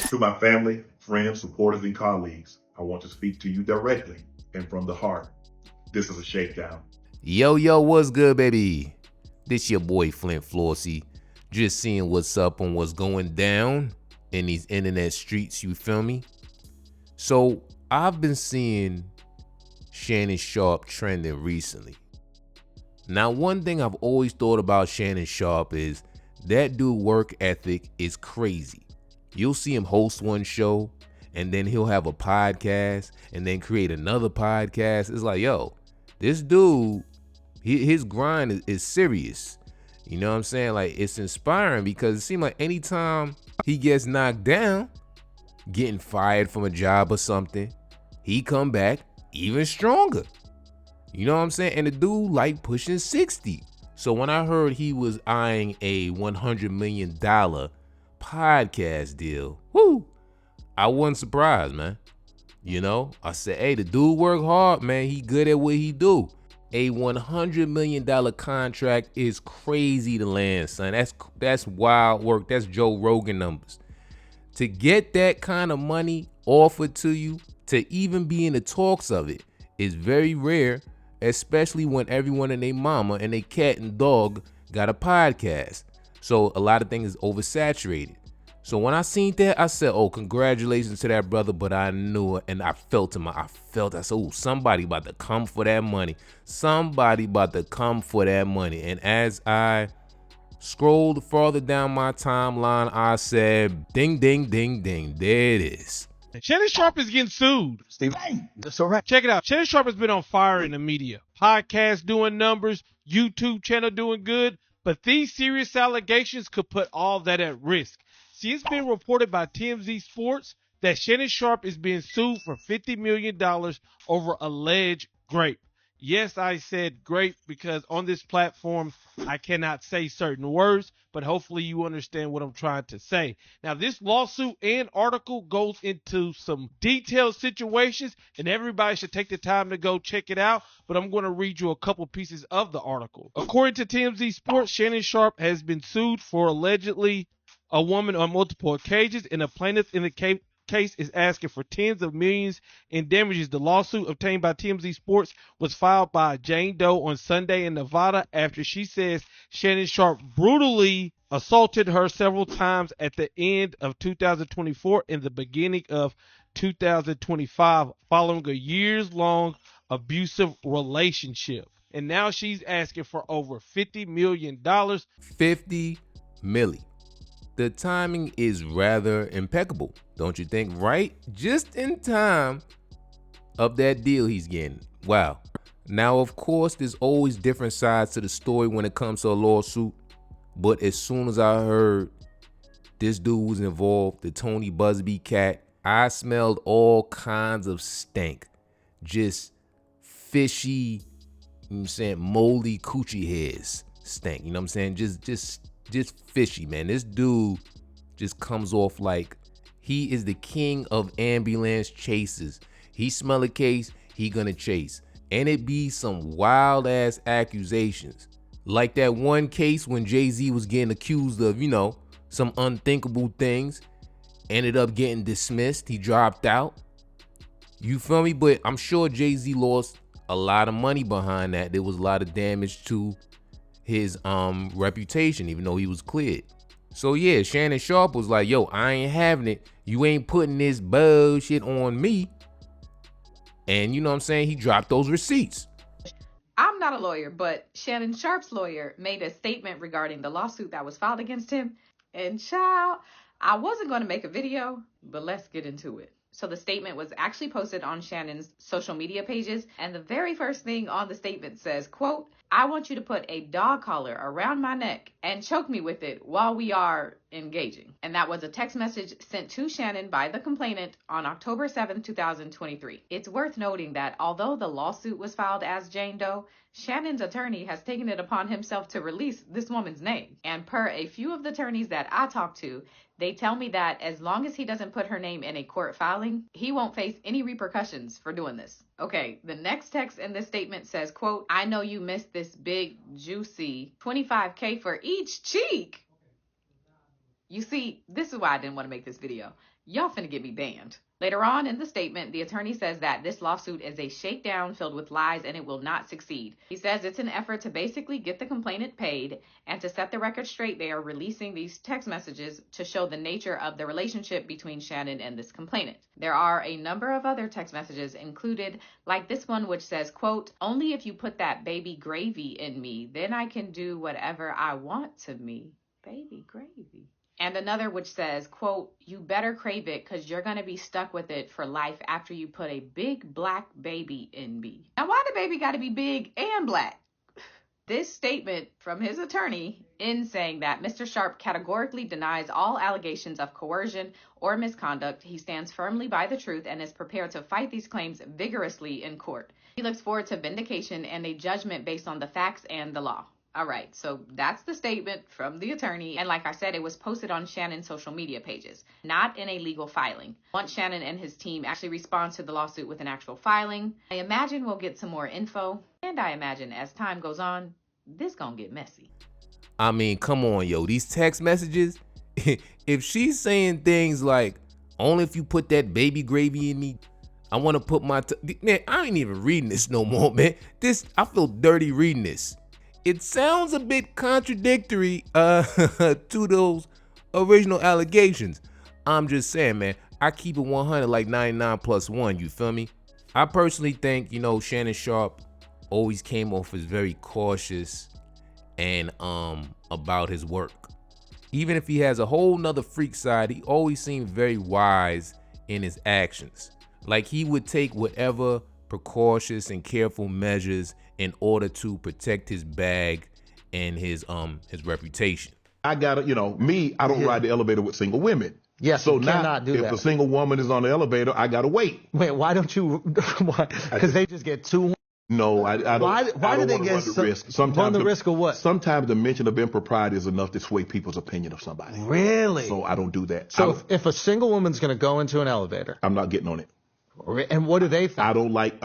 To my family, friends, supporters, and colleagues, I want to speak to you directly and from the heart. This is a shakedown. Yo, what's good, baby? This your boy Flint Flossy. Just seeing what's up on what's going down in these internet streets, you feel me? So, I've been seeing Shannon Sharpe trending recently. Now, one thing I've always thought about Shannon Sharpe is that dude work ethic is crazy. You'll see him host one show, and then he'll have a podcast, and then create another podcast. It's like, yo, this dude, his grind is serious. You know what I'm saying? Like, it's inspiring because it seems like anytime he gets knocked down, getting fired from a job or something, he come back even stronger. You know what I'm saying? And the dude like pushing 60. So when I heard he was eyeing a $100 million podcast deal, I wasn't surprised, man. You know, I said, hey, the dude work hard, man. He good at what he do. A $100 million contract is crazy to land, son. That's wild work. That's Joe Rogan numbers. To get that kind of money offered to you, to even be in the talks of it, is very rare, especially when everyone and their mama and their cat and dog got a podcast. So a lot of things is oversaturated. So when I seen that, I said, oh, congratulations to that brother, but I knew it, and I felt him. I said, oh, somebody about to come for that money. Somebody about to come for that money. And as I scrolled farther down my timeline, I said, ding, ding, ding, ding, there it is. Shannon Sharpe is getting sued. Steve, that's all right. Check it out. Shannon Sharpe has been on fire in the media. Podcast doing numbers, YouTube channel doing good, but these serious allegations could put all that at risk. See, it's been reported by TMZ Sports that Shannon Sharpe is being sued for $50 million over alleged rape. Yes, I said grape because on this platform, I cannot say certain words, but hopefully you understand what I'm trying to say. Now, this lawsuit and article goes into some detailed situations, and everybody should take the time to go check it out, but I'm going to read you a couple pieces of the article. According to TMZ Sports, Shannon Sharpe has been sued for allegedly a woman on multiple occasions, and a plaintiff in the case is asking for tens of millions in damages. The lawsuit obtained by TMZ Sports was filed by Jane Doe on Sunday in Nevada after she says Shannon Sharpe brutally assaulted her several times at the end of 2024 and the beginning of 2025 following a years-long abusive relationship. And now she's asking for over $50 million. $50 million. The timing is rather impeccable, don't you think? Right? Just in time of that deal he's getting. Wow. Now, of course, there's always different sides to the story when it comes to a lawsuit. But as soon as I heard this dude was involved, the Tony Buzbee cat, I smelled all kinds of stank. Just fishy, you know what I'm saying, moldy coochie hairs stank. You know what I'm saying? Just fishy, man. This dude just comes off like he is the king of ambulance chases. He smell a case, he gonna chase. And it be some wild ass accusations. Like that one case when Jay-Z was getting accused of, you know, some unthinkable things. Ended up getting dismissed. He dropped out. You feel me? But I'm sure Jay-Z lost a lot of money behind that. There was a lot of damage to his reputation, even though he was cleared. So yeah, Shannon Sharpe was like, yo, I ain't having it. You ain't putting this bullshit on me. And you know what I'm saying? He dropped those receipts. I'm not a lawyer, but Shannon Sharpe's lawyer made a statement regarding the lawsuit that was filed against him. And child, I wasn't going to make a video, but let's get into it. So the statement was actually posted on Shannon's social media pages. And the very first thing on the statement says, quote, I want you to put a dog collar around my neck and choke me with it while we are engaging. And that was a text message sent to Shannon by the complainant on October 7, 2023. It's worth noting that although the lawsuit was filed as Jane Doe, Shannon's attorney has taken it upon himself to release this woman's name. And per a few of the attorneys that I talked to, they tell me that as long as he doesn't put her name in a court filing, he won't face any repercussions for doing this. Okay, the next text in this statement says, quote, I know you missed this big, juicy $25K for each cheek. You see, this is why I didn't want to make this video. y'all finna get me banned. Later on in the statement, the attorney says that this lawsuit is a shakedown filled with lies and it will not succeed. He says it's an effort to basically get the complainant paid, and to set the record straight, they are releasing these text messages to show the nature of the relationship between Shannon and this complainant. There are a number of other text messages included, like this one which says, quote, "Only if you put that baby gravy in me, then I can do whatever I want to me." Baby gravy. And another which says, quote, "You better crave it because you're going to be stuck with it for life after you put a big black baby in me." Now, why the baby got to be big and black? This statement from his attorney ends saying that Mr. Sharpe categorically denies all allegations of coercion or misconduct. He stands firmly by the truth and is prepared to fight these claims vigorously in court. He looks forward to vindication and a judgment based on the facts and the law. All right, so that's the statement from the attorney. And like I said, it was posted on Shannon's social media pages, not in a legal filing. Once Shannon and his team actually respond to the lawsuit with an actual filing, I imagine we'll get some more info. And I imagine as time goes on, this gonna get messy. I mean, come on, yo. These text messages, if she's saying things like, "Only if you put that baby gravy in me, I want to put my..." Man, I ain't even reading this no more, man. I feel dirty reading this. It sounds a bit contradictory to those original allegations. I'm just saying, man, I keep it 100 like 99 plus 1, you feel me? I personally think, Shannon Sharpe always came off as very cautious and about his work. Even if he has a whole nother freak side, he always seemed very wise in his actions. Like he would take whatever precautious and careful measures in order to protect his bag and his reputation. I gotta, I don't ride the elevator with single women. Yes, so you now cannot do if that. a single woman is on the elevator, I gotta wait. Wait, why don't you? Because they just get too. No, I don't. Why I do don't they wanna get run the risk? Sometimes run the risk of what? Sometimes the mention of impropriety is enough to sway people's opinion of somebody. Really? So I don't do that. So if a single woman's going to go into an elevator, I'm not getting on it. And what do they think? I don't let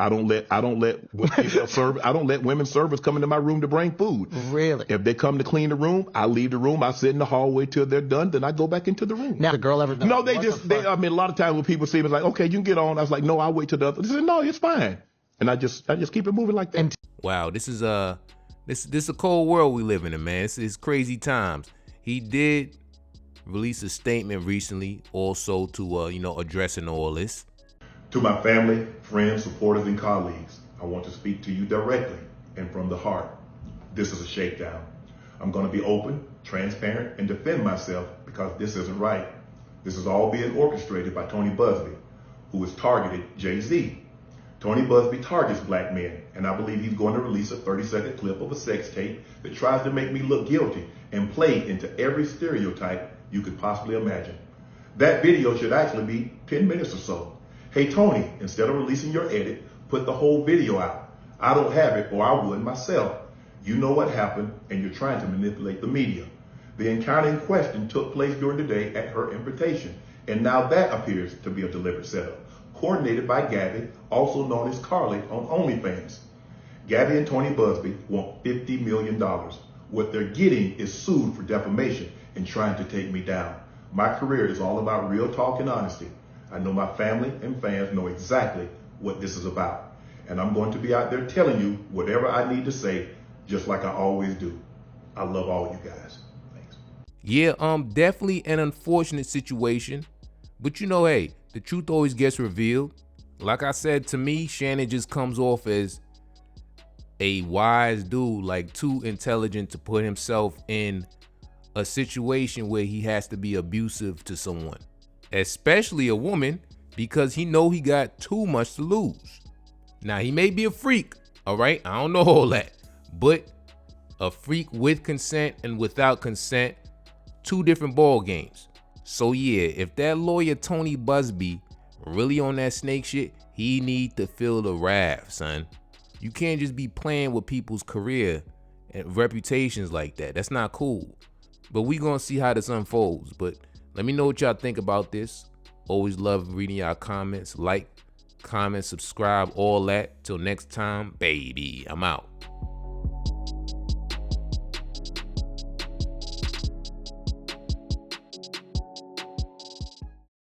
women servers come into my room to bring food. Really? If they come to clean the room, I leave the room. I sit in the hallway till they're done. Then I go back into the room. Now, the girl ever done? No, a lot of times when people see me, it's like, okay, you can get on. I was like, no, I'll wait till the other. They said, no, it's fine. And I just keep it moving like that. Wow, this is a cold world we live in, man. It's crazy times. He did release a statement recently also to, addressing all this. To my family, friends, supporters, and colleagues, I want to speak to you directly and from the heart. This is a shakedown. I'm going to be open, transparent, and defend myself because this isn't right. This is all being orchestrated by Tony Buzbee, who has targeted Jay-Z. Tony Buzbee targets black men, and I believe he's going to release a 30-second clip of a sex tape that tries to make me look guilty and play into every stereotype you could possibly imagine. That video should actually be 10 minutes or so. Hey, Tony, instead of releasing your edit, put the whole video out. I don't have it, or I would myself. You know what happened, and you're trying to manipulate the media. The encounter in question took place during the day at her invitation, and now that appears to be a deliberate setup, coordinated by Gabby, also known as Carly on OnlyFans. Gabby and Tony Buzbee want $50 million. What they're getting is sued for defamation and trying to take me down. My career is all about real talk and honesty. I know my family and fans know exactly what this is about. And I'm going to be out there telling you whatever I need to say, just like I always do. I love all you guys. Thanks. Yeah, definitely an unfortunate situation. But hey, the truth always gets revealed. Like I said, to me, Shannon just comes off as a wise dude, like too intelligent to put himself in a situation where he has to be abusive to someone, especially a woman, because he got too much to lose. Now, he may be a freak, all right? I don't know all that, but a freak with consent and without consent, two different ball games. So yeah, if that lawyer Tony Buzbee really on that snake shit, he need to feel the wrath, son. You can't just be playing with people's career and reputations like that. That's not cool. But we gonna see how this unfolds. But let me know what y'all think about this. Always love reading y'all comments. Like, comment, subscribe, all that. Till next time, baby, I'm out.